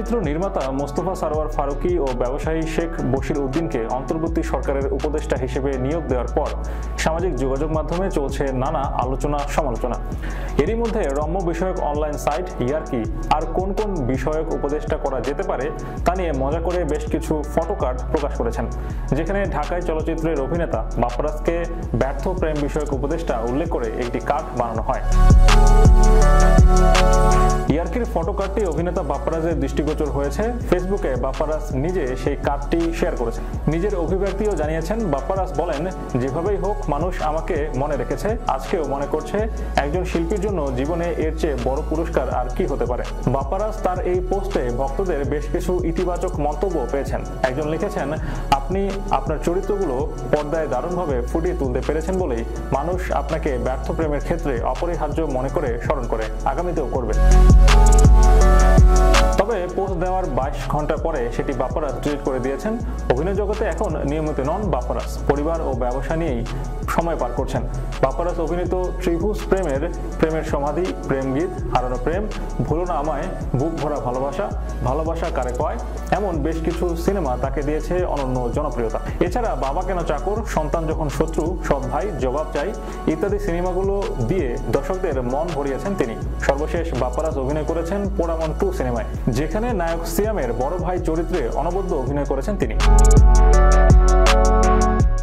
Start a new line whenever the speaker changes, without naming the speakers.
চলচ্চিত্র নির্মাতা মোস্তফা সরওয়ার ফারুকী ও ব্যবসায়ী শেখ বশির উদ্দিনকে অন্তর্বর্তী সরকারের উপদেষ্টা হিসেবে নিয়োগ দেওয়ার পর সামাজিক যোগাযোগ মাধ্যমে চলছে নানা আলোচনা সমালোচনা। এরই মধ্যে রম্য বিষয়ক অনলাইন সাইট ইয়ারকি আর কোন কোন বিষয়ক উপদেষ্টা করা যেতে পারে তা নিয়ে মজা করে বেশ কিছু ফটো কার্ড প্রকাশ করেছেন, যেখানে ঢাকায় চলচ্চিত্রের অভিনেতা বাপ্পারাজকে ব্যর্থ প্রেম বিষয়ক উপদেষ্টা উল্লেখ করে একটি কার্ড বানানো হয়। ইয়ারকির ফটো কার্ডটি অভিনেতা বাপ্পারাজের দৃষ্টিগোচর হয়েছে। ফেসবুকে বাপ্পারাজ নিজে সেই কার্ডটি শেয়ার করেছেন। নিজের অভিব্যক্তিও জানিয়েছেন। বাপ্পারাজ বলেন, যেভাবেই হোক মানুষ আমাকে মনে রেখেছে, আজকেও মনে করছে। একজন শিল্পীর জন্য জীবনে এর চেয়ে বড় পুরস্কার আর কি হতে পারে। বাপ্পারাজ তার এই পোস্টে ভক্তদের বেশ কিছু ইতিবাচক মন্তব্য পেয়েছেন। একজন লিখেছেন, আপনি আপনার চরিত্রগুলো পর্দায় দারুণভাবে ফুটিয়ে তুলতে পেরেছেন বলেই মানুষ আপনাকে ব্যর্থ প্রেমের ক্ষেত্রে অপরিহার্য মনে করে স্মরণ করে, আগামীতেও করবে। তবে পোস্ট দেওয়ার 22 ঘন্টা পরে সেটি বাপ্পারাজ ডিলিট করে দিয়েছেন। অভিনয় জগতে এখন নিয়মিত নন বাপ্পারাজ, পরিবার ও ব্যবসা নিয়েই সময় পার করছেন। বাপ্পারাজ অভিনীত ত্রিভুজ প্রেমের সমাধি, প্রেম গীত, হারানো প্রেম, ভুলো না আমায়, বুক ভরা ভালোবাসা, ভালোবাসা কারে কয় এমন বেশ কিছু সিনেমা তাকে দিয়েছে অনন্য জনপ্রিয়তা। এছাড়া বাবা কেন চাকর, সন্তান যখন শত্রু, সৎ ভাই, জবাব চাই ইত্যাদি সিনেমাগুলো দিয়ে দর্শকদের মন ভরিয়েছেন তিনি। সর্বশেষ বাপ্পারাজ অভিনয় করেছেন পোড়ামন 2 সিনেমায়, যেখানে নায়ক সিয়ামের বড় ভাই চরিত্রে অনবদ্য অভিনয় করেছেন তিনি।